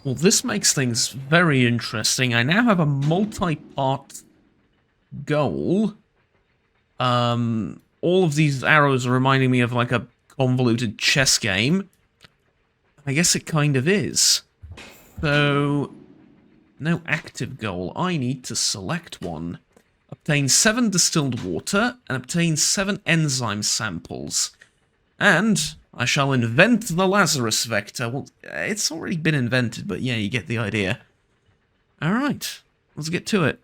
Well, this makes things very interesting. I now have a multi-part goal. All of these arrows are reminding me of like a convoluted chess game. I guess it kind of is. So, no active goal. I need to select one. Obtain 7 distilled water and obtain 7 enzyme samples. And I shall invent the Lazarus vector. Well, it's already been invented, but yeah, you get the idea. Alright, let's get to it.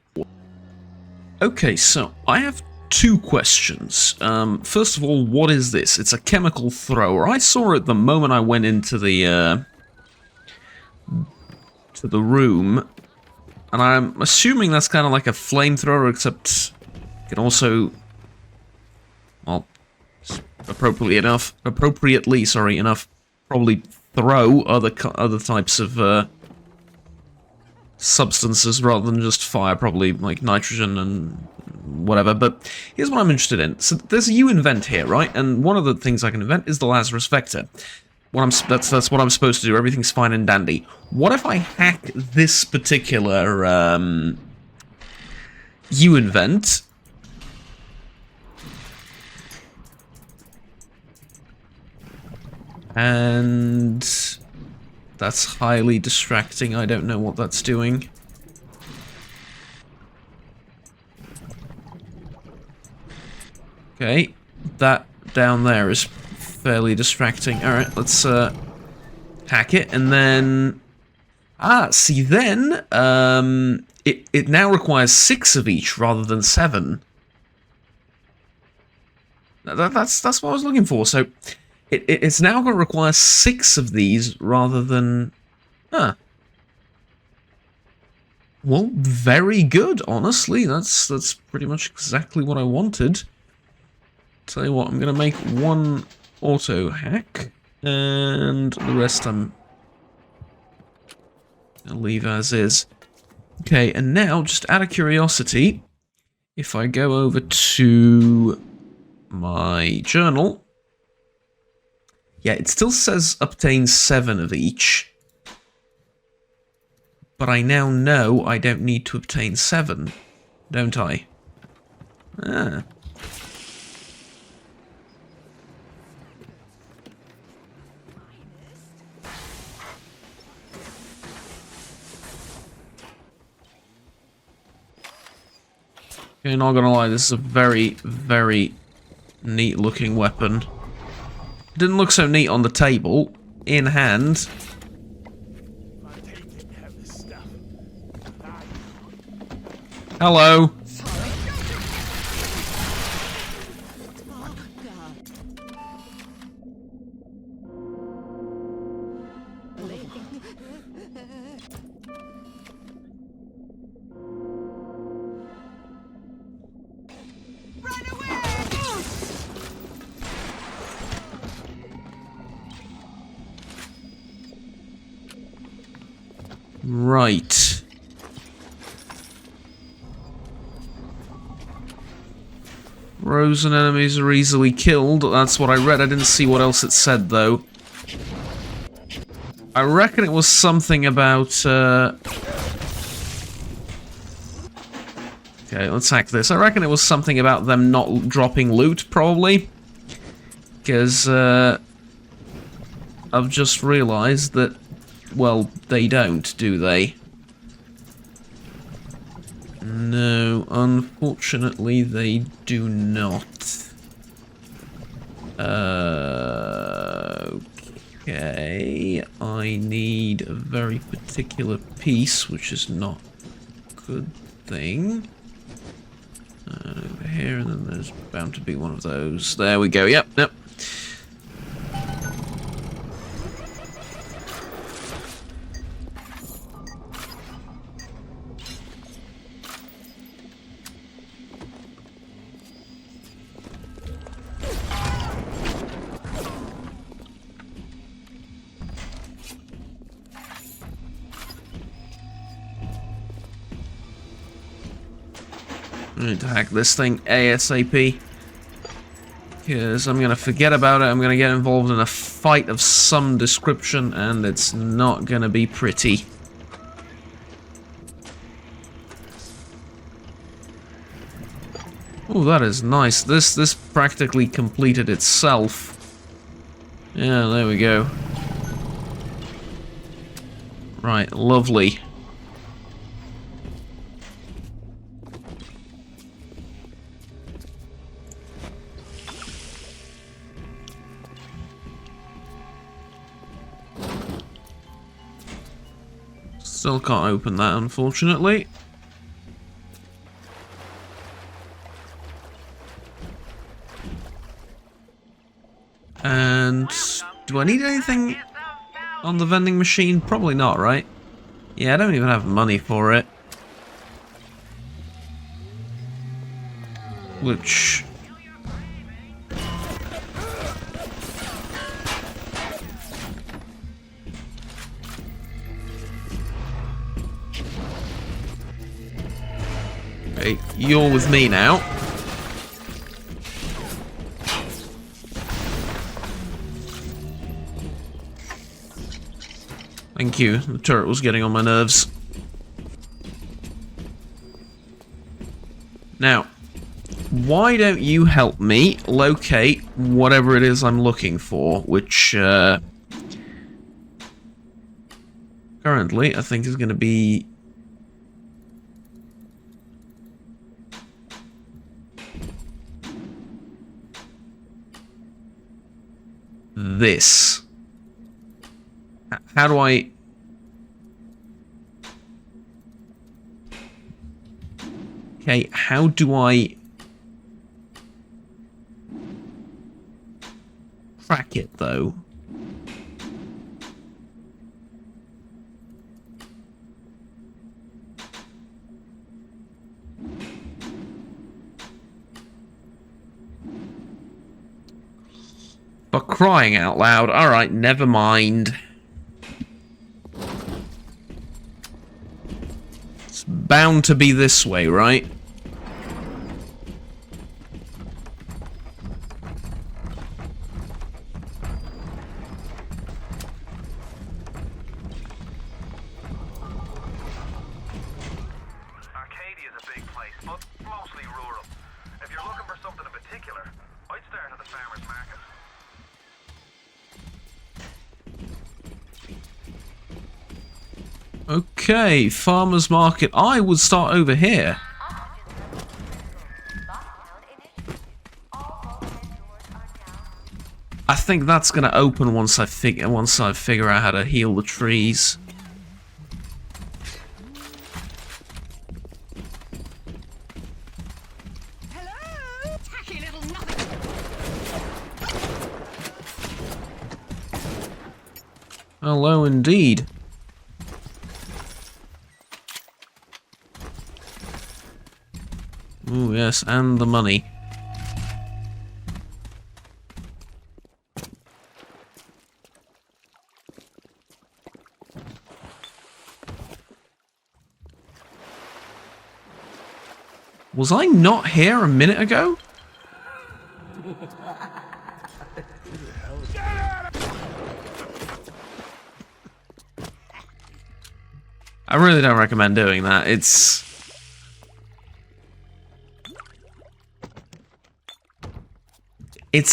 Okay, so I have 2 questions. First of all, what is this? It's a chemical thrower. I saw it the moment I went into the room, and I'm assuming that's kind of like a flamethrower, except you can also, well, appropriately enough, probably throw other types of substances rather than just fire, probably like nitrogen and whatever. But here's what I'm interested in. So there's a U-invent here, right? And one of the things I can invent is the Lazarus vector. That's what I'm supposed to do. Everything's fine and dandy. What if I hack this particular U-invent? And that's highly distracting. I don't know what that's doing. Okay, that down there is fairly distracting. Alright, let's hack it, and then... Ah, see then, it now requires 6 of each rather than 7. That's what I was looking for, so... It's now going to require 6 of these rather than... Huh. Well, very good, honestly. That's pretty much exactly what I wanted. Tell you what, I'm going to make 1 auto hack, and the rest I'm going to leave as is. Okay, and now, just out of curiosity, if I go over to my journal... Yeah, it still says obtain 7 of each. But I now know I don't need to obtain 7, don't I? Ah. Okay, not gonna lie, this is a very, very neat looking weapon. Didn't look so neat on the table. In hand. Hello. Right. Frozen enemies are easily killed. That's what I read. I didn't see what else it said, though. I reckon it was something about, Okay, let's hack this. I reckon it was something about them not dropping loot, probably. Because, I've just realized that, well, they don't, do they? No, unfortunately they do not. Okay, I need a very particular piece, which is not a good thing. Over here, and then there's bound to be one of those. There we go, yep. I need to hack this thing ASAP. Because I'm going to forget about it. I'm going to get involved in a fight of some description, and it's not gonna be pretty. Oh, that is nice. This practically completed itself. Yeah, there we go. Right, lovely. Still can't open that, unfortunately. And do I need anything on the vending machine? Probably not, right? Yeah, I don't even have money for it. Which... Okay, you're with me now. Thank you. The turret was getting on my nerves. Now, why don't you help me locate whatever it is I'm looking for, which currently I think is going to be this. How do I... Okay, how do I track it, though? For crying out loud. Alright, never mind. It's bound to be this way, right? Okay, farmer's market. I would start over here. I think that's gonna open once I figure out how to heal the trees. Hello, tacky little nothing. Hello, indeed. Ooh, yes, and the money. Was I not here a minute ago? I really don't recommend doing that. It's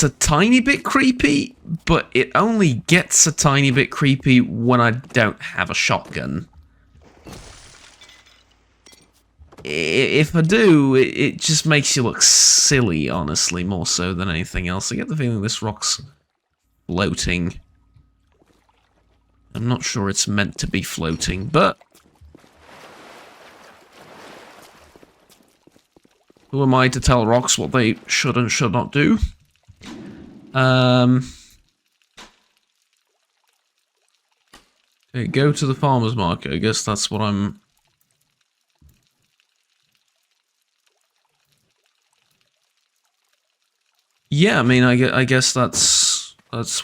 a tiny bit creepy, but it only gets a tiny bit creepy when I don't have a shotgun. If I do, it just makes you look silly, honestly, more so than anything else. I get the feeling this rock's floating. I'm not sure it's meant to be floating, but... who am I to tell rocks what they should and should not do? Okay, go to the farmer's market. I guess that's what I'm... yeah, I mean, I guess that's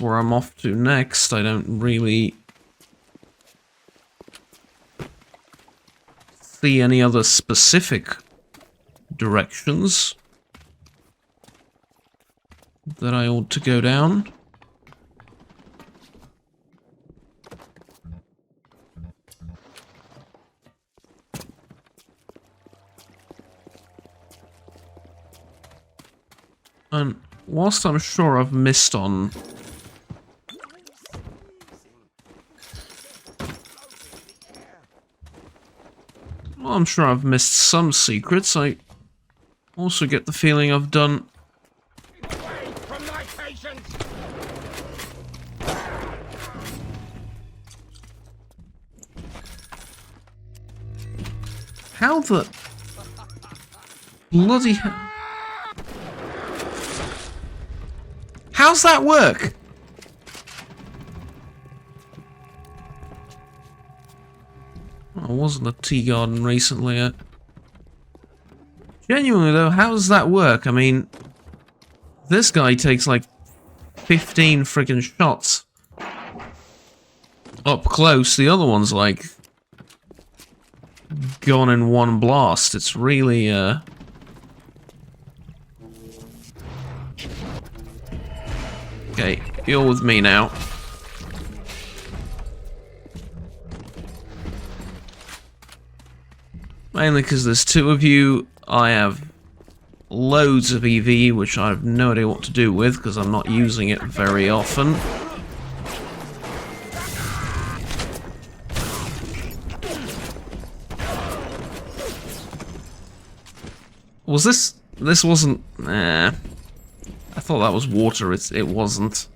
where I'm off to next. I don't really see any other specific directions that I ought to go down. And whilst I'm sure I've missed on... Well, I'm sure I've missed some secrets. I also get the feeling I've done... From my patience! How the... Bloody hell... How's that work? I wasn't a tea garden recently. Genuinely though, how does that work? I mean, this guy takes like 15 friggin' shots up close. The other one's like gone in one blast. It's really Okay, you're with me now. Mainly because there's two of you. I have loads of EV, which I have no idea what to do with, because I'm not using it very often. Was this... This wasn't... Nah. I thought that was water. It wasn't.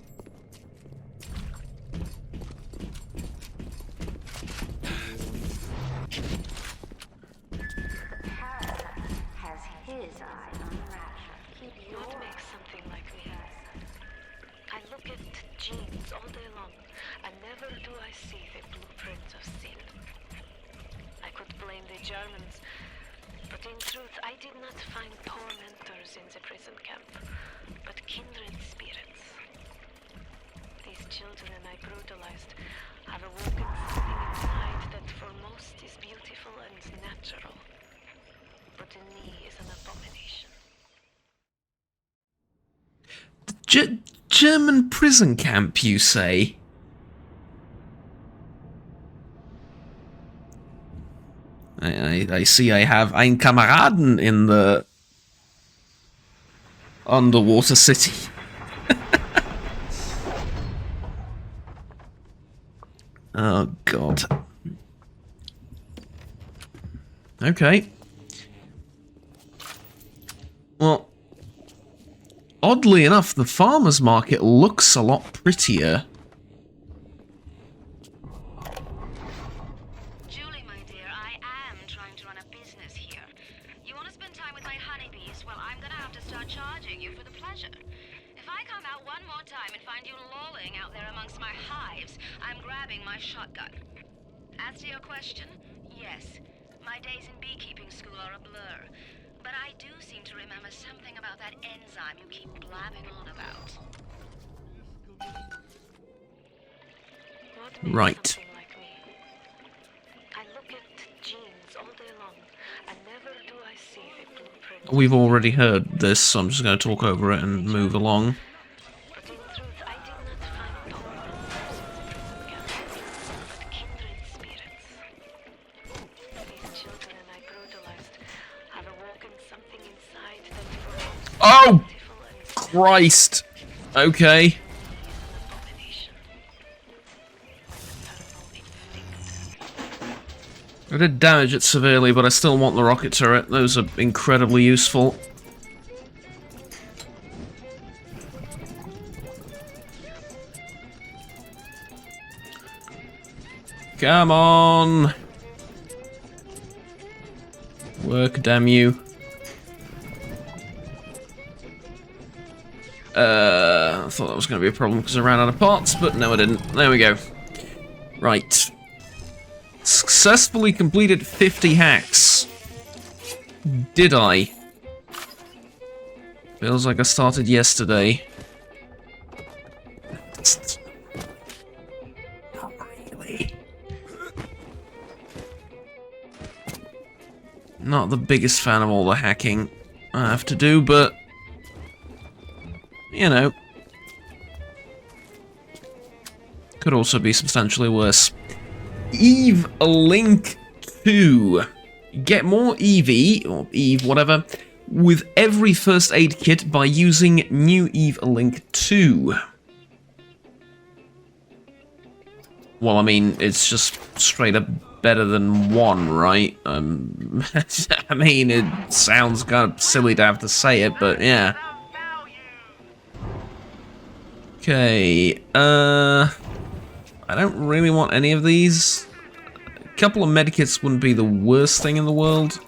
German prison camp, you say? I see I have ein Kameraden in the underwater city. Oh, God. Okay. Well, oddly enough, the farmer's market looks a lot prettier. Julie, my dear, I am trying to run a business here. You want to spend time with my honeybees? Well, I'm gonna have to start charging you for the pleasure. If I come out one more time and find you lolling out there amongst my hives, I'm grabbing my shotgun. As to your question, yes, my days in beekeeping school are a blur. But I do seem to remember something about that enzyme you keep blabbing on about. Right. I look at genes all day long, and never do I see the blueprint. We've already heard this, so I'm just going to talk over it and move along. But in truth, I did not find tormentors in the prison camp, but kindred spirits. These children I brutalized have awoken something inside them for most Oh! beautiful and Christ! Okay. an abomination. Terrible instinct. I did damage it severely, but I still want the rocket turret. Those are incredibly useful. Come on! Work, damn you. I thought that was going to be a problem because I ran out of parts, but no I didn't. There we go. Right. Successfully completed 50 hacks. Did I? Feels like I started yesterday. Not really. Not the biggest fan of all the hacking I have to do, but you know, could also be substantially worse. Eve Link 2. Get more EV, or Eve, whatever, with every first aid kit by using New Eve Link 2. Well, I mean, it's just straight up better than 1, right? I mean, it sounds kind of silly to have to say it, but yeah. Okay, I don't really want any of these. A couple of medikits wouldn't be the worst thing in the world.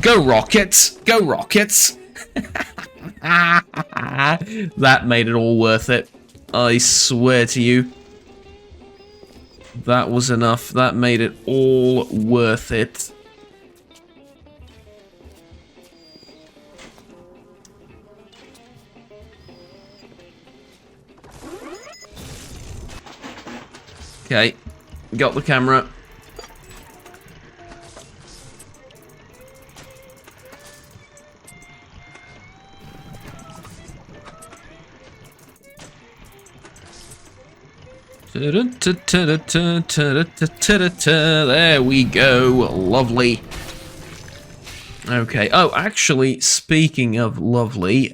Go Rockets! Go Rockets! That made it all worth it. I swear to you. That was enough. That made it all worth it. Okay. Got the camera. There we go. Lovely. Okay. Oh, actually, speaking of lovely,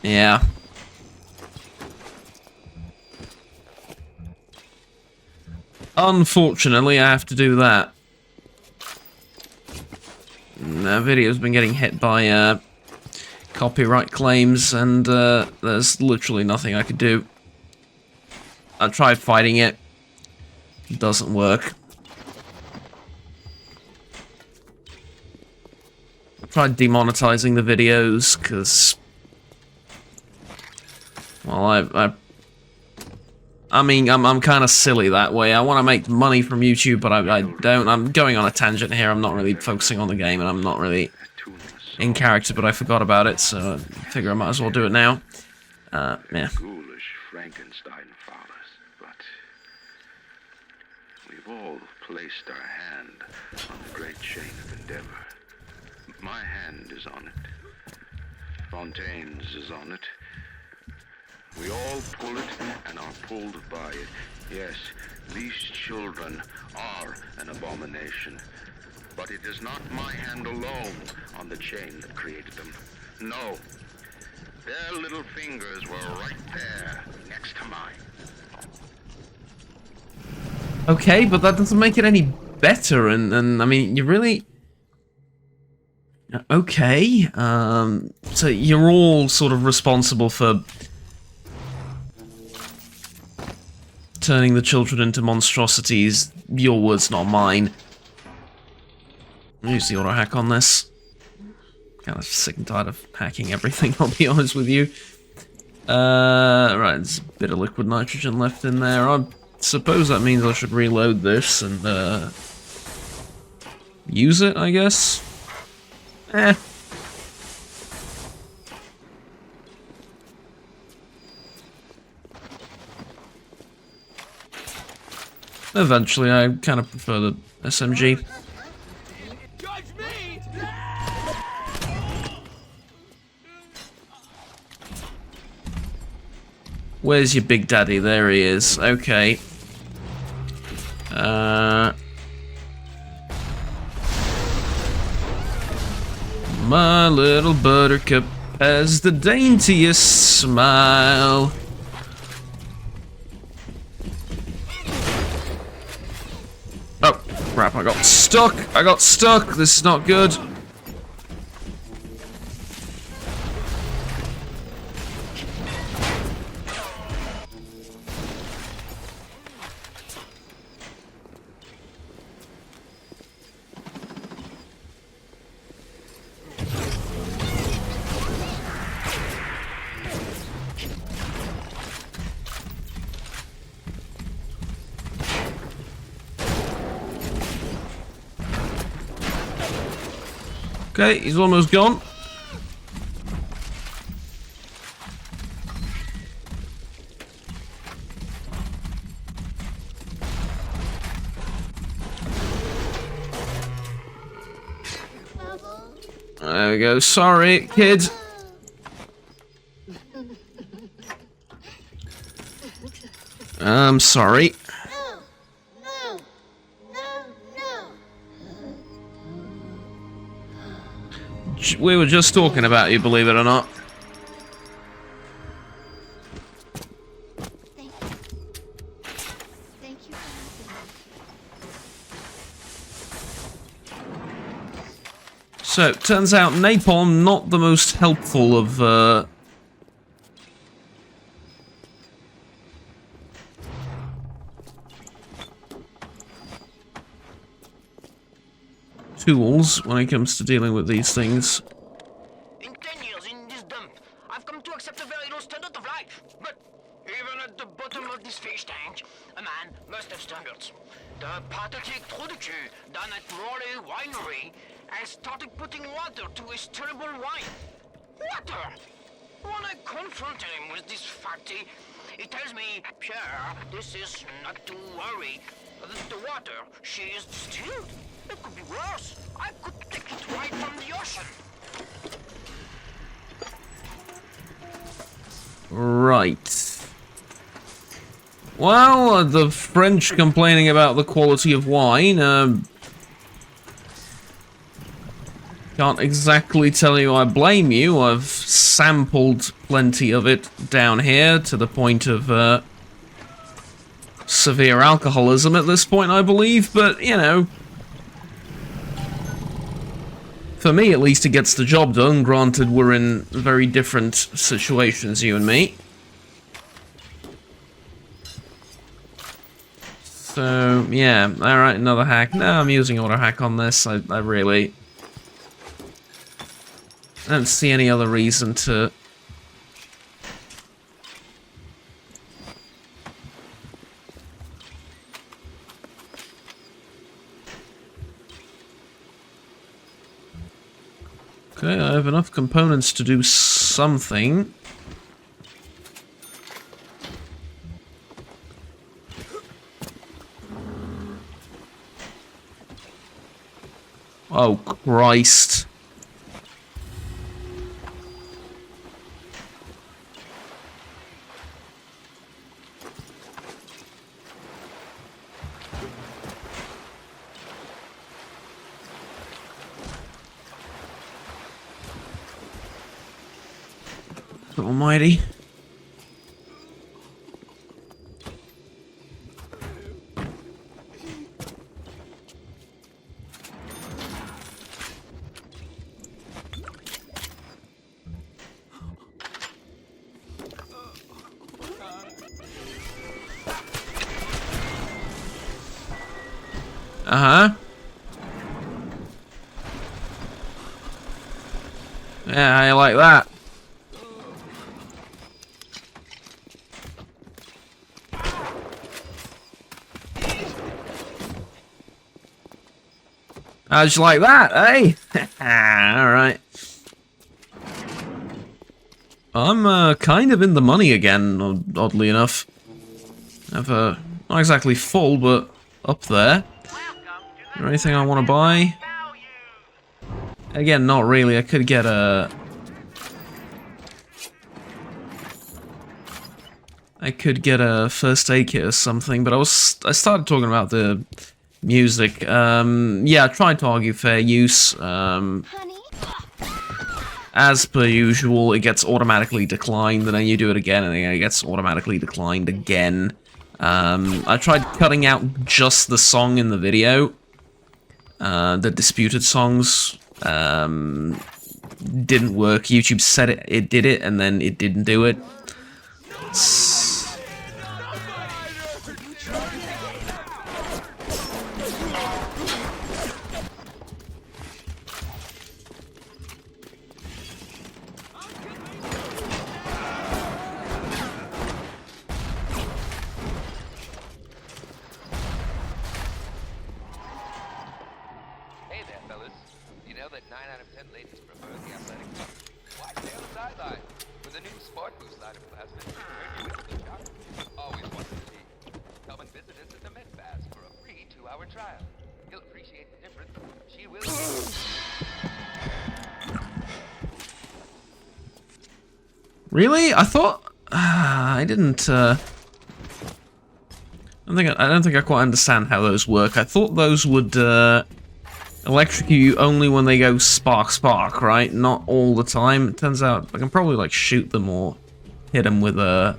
yeah. Unfortunately, I have to do that. The video's been getting hit by, copyright claims, and there's literally nothing I could do. I tried fighting it. It doesn't work. I tried demonetizing the videos, because... Well, I mean, I'm kind of silly that way. I want to make money from YouTube, but I don't. I'm going on a tangent here. I'm not really focusing on the game, and I'm not really in character, but I forgot about it, so I figure I might as well do it now. Yeah. Ghoulish Frankenstein follows, but we've all placed our hand on the great chain of endeavor. My hand is on it. Fontaine's is on it. We all pull it and are pulled by it. Yes, these children are an abomination. But it is not my hand alone on the chain that created them. No. Their little fingers were right there, next to mine. Okay, but that doesn't make it any better, and I mean, you really... Okay, so you're all sort of responsible for turning the children into monstrosities. Your words, not mine. Use the auto hack on this. Kind of sick and tired of hacking everything, I'll be honest with you. Right, there's a bit of liquid nitrogen left in there. I suppose that means I should reload this and use it, I guess. Eventually, I kind of prefer the SMG. Judge me! Where's your big daddy? There he is. Okay. My little buttercup has the daintiest smile. Oh, crap, I got stuck. I got stuck. This is not good. Okay, he's almost gone. There we go. Sorry, kid. I'm sorry. We were just talking about you, believe it or not. Thank you for helping. So, turns out napalm not the most helpful of tools when it comes to dealing with these things. In 10 years in this dump, I've come to accept a very low standard of life. But even at the bottom of this fish tank, a man must have standards. The pathetic Trudeau down at Raleigh Winery has started putting water to his terrible wine. Water! When I confront him with this fact, he tells me, Pierre, this is not to worry. The water, she is distilled. It could be worse. I could take it right from the ocean. Right. Well, the French complaining about the quality of wine, can't exactly tell you I blame you. I've sampled plenty of it down here to the point of, severe alcoholism at this point, I believe, but, you know, for me, at least, it gets the job done. Granted, we're in very different situations, you and me. So, yeah, alright, another hack. No, I'm using auto hack on this. I really don't see any other reason to... Okay, I have enough components to do something. Oh, Christ. Almighty. Uh-huh. Yeah, how you like that? How'd you like that, eh? Alright. I'm kind of in the money again, oddly enough. I've not exactly full, but up there. Is there anything I want to buy? Again, not really. I could get a... first aid kit or something, but I started talking about the music. Yeah, I tried to argue fair use. Honey? As per usual, it gets automatically declined, and then you do it again, and then it gets automatically declined again. I tried cutting out just the song in the video. The disputed songs. Didn't work. YouTube said it did it, and then it didn't do it. Hey there, fellas. You know that 9 out of 10 ladies prefer the athletic look. Why stay on the sideline? With a new Sport Boost line of plastic, turn you into the shop. Always wanted to see. Come and visit us at the Med Pass for a free 2-hour trial. You'll appreciate the difference. She will. Really? I thought... I didn't, I don't think I quite understand how those work. I thought those would, electrocute you only when they go spark, spark, right? Not all the time. It turns out I can probably, like, shoot them or hit them with a...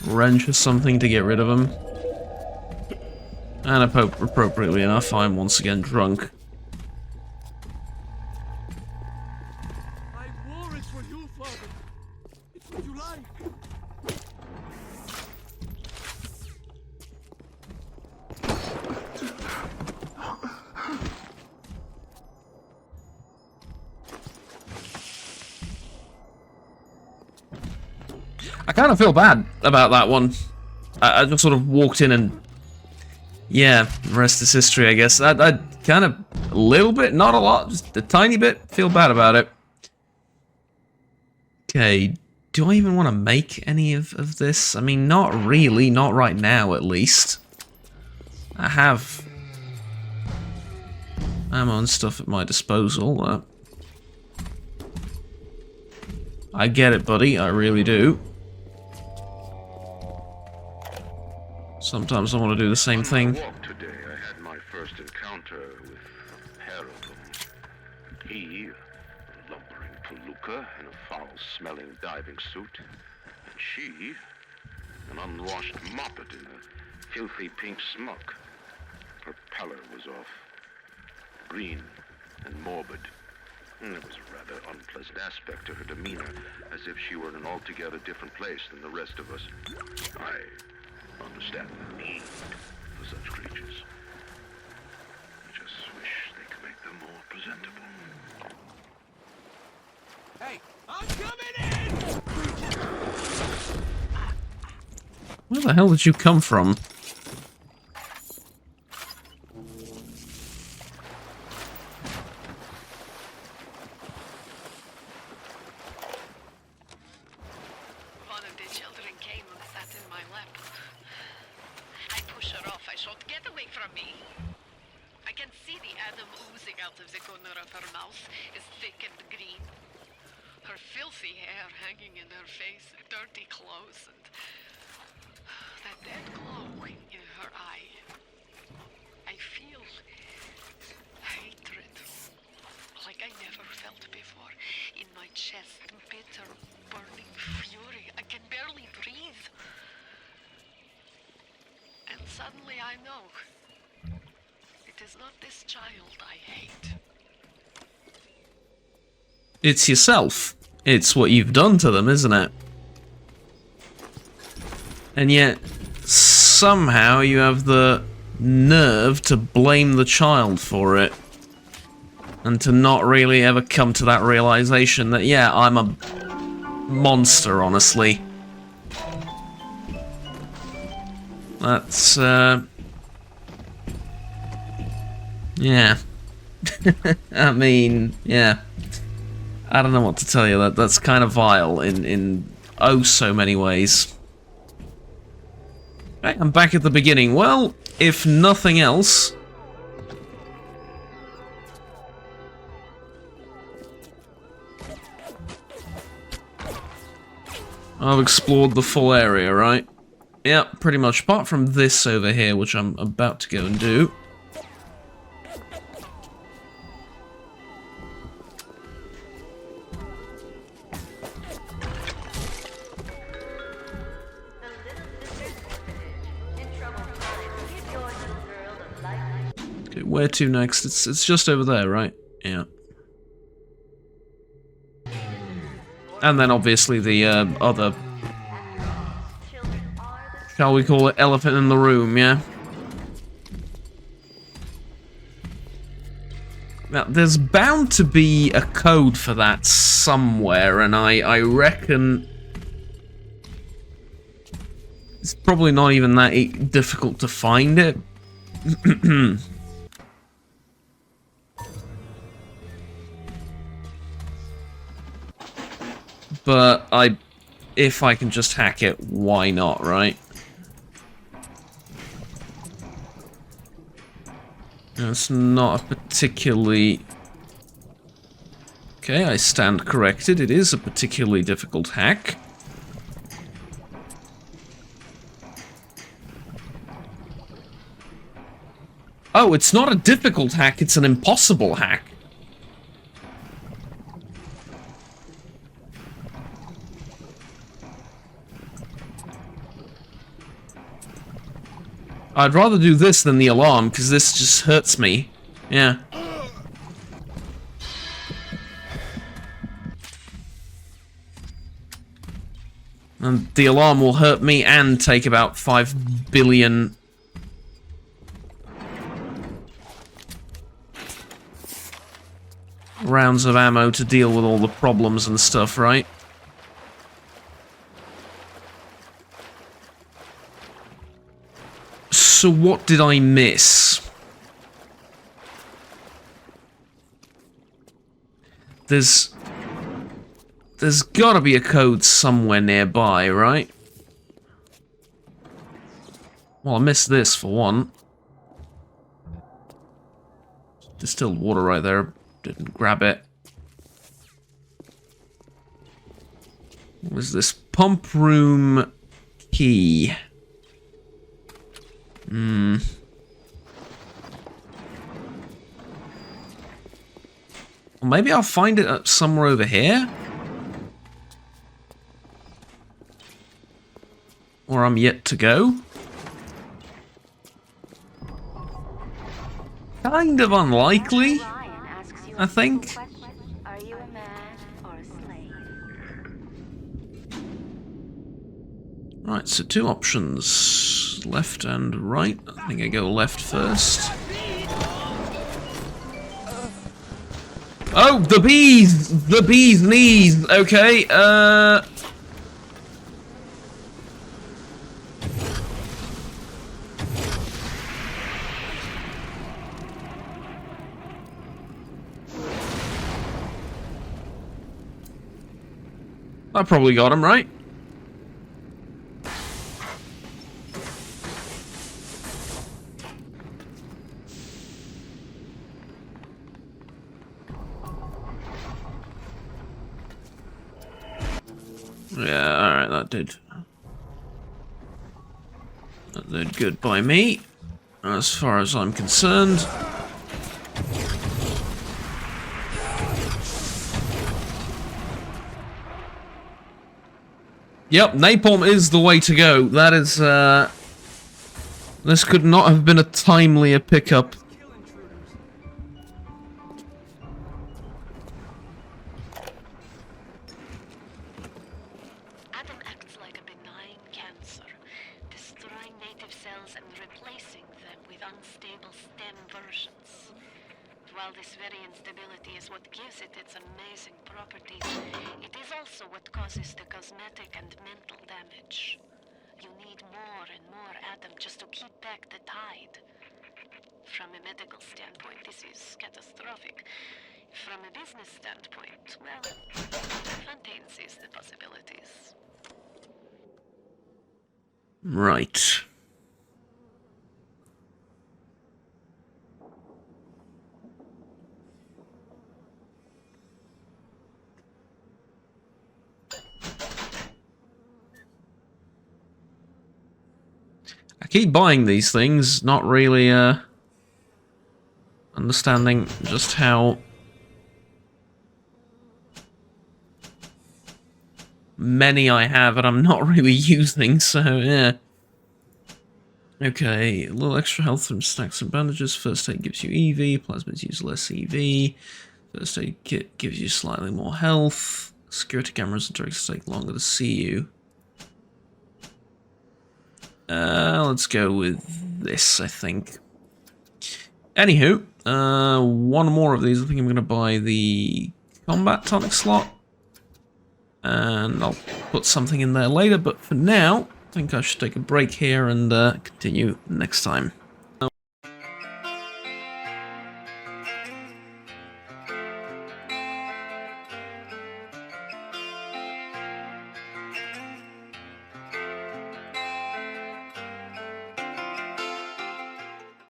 wrench or something to get rid of them. And appropriately enough, I'm once again drunk. I wore it for you, Father. It's what you like. I kind of feel bad about that one. I just sort of walked in and... yeah, the rest is history, I guess. I kind of, a little bit, not a lot, just a tiny bit, feel bad about it. Okay, do I even want to make any of this? I mean, not really, not right now at least. I have ammo and stuff at my disposal. I get it, buddy, I really do. Sometimes I want to do the same thing. On my walk today, I had my first encounter with a pair of them. He, a lumbering palooka in a foul-smelling diving suit, and she, an unwashed moppet in a filthy pink smock. Her pallor was off, green and morbid. There was a rather unpleasant aspect to her demeanor, as if she were in an altogether different place than the rest of us. I understand the need for such creatures. I just wish they could make them more presentable. Hey, I'm coming in! Where the hell did you come from? One of the children came and sat in my lap. I push her off. I shout, "Get away from me!" I can see the Adam oozing out of the corner of her mouth. It's thick and green. Her filthy hair hanging in her face, dirty clothes, and that dead glow in her eye. I feel hatred, like I never felt before, in my chest, bitter, burning fury. I can barely breathe. And suddenly I know, it is not this child I hate. It's yourself. It's what you've done to them, isn't it? And yet, somehow you have the nerve to blame the child for it. And to not really ever come to that realization that, yeah, I'm a monster, honestly. That's, yeah. I mean, yeah. I don't know what to tell you. That's kind of vile in oh so many ways. Right, I'm back at the beginning. Well, if nothing else, I've explored the full area, right? Yeah, pretty much. Apart from this over here, which I'm about to go and do. Okay, where to next? It's just over there, right? Yeah. And then obviously the other, shall we call it, elephant in the room, yeah? Now, there's bound to be a code for that somewhere, and I reckon it's probably not even that difficult to find it. But if I can just hack it, why not, right? It's not a particularly... Okay, I stand corrected. It is a particularly difficult hack. Oh, it's not a difficult hack, it's an impossible hack. I'd rather do this than the alarm, because this just hurts me. Yeah. And the alarm will hurt me and take about 5 billion... rounds of ammo to deal with all the problems and stuff, right? So what did I miss? There's gotta be a code somewhere nearby, right? Well, I missed this for one. Distilled water right there. Didn't grab it. What was this? Pump room key. Well, maybe I'll find it somewhere over here? Or I'm yet to go? Kind of unlikely, I think. Are you a man or a slave? Right, so 2 options. Left and right. I think I go left first. Oh, the bees! The bee's knees! Okay, I probably got him, right? Yeah, alright, that did good by me, as far as I'm concerned. Yep, napalm is the way to go. That is, this could not have been a timelier pickup. Adam acts like a benign cancer, destroying native cells and replacing them with unstable stem versions. While this very instability is what gives it its amazing properties, it is also what causes the cosmetic and mental damage. You need more and more Adam just to keep back the tide. From a medical standpoint, this is catastrophic. From a business standpoint, well, Fontaine sees the possibilities. Right. I keep buying these things, not really, understanding just how many I have and I'm not really using, so yeah. Okay, a little extra health from stacks and bandages. First aid gives you EV, plasmids use less EV. First aid kit gives you slightly more health. Security cameras and directors take longer to see you. Let's go with this, I think. Anywho, one more of these. I think I'm going to buy the combat tonic slot. And I'll put something in there later, but for now, I think I should take a break here and continue next time.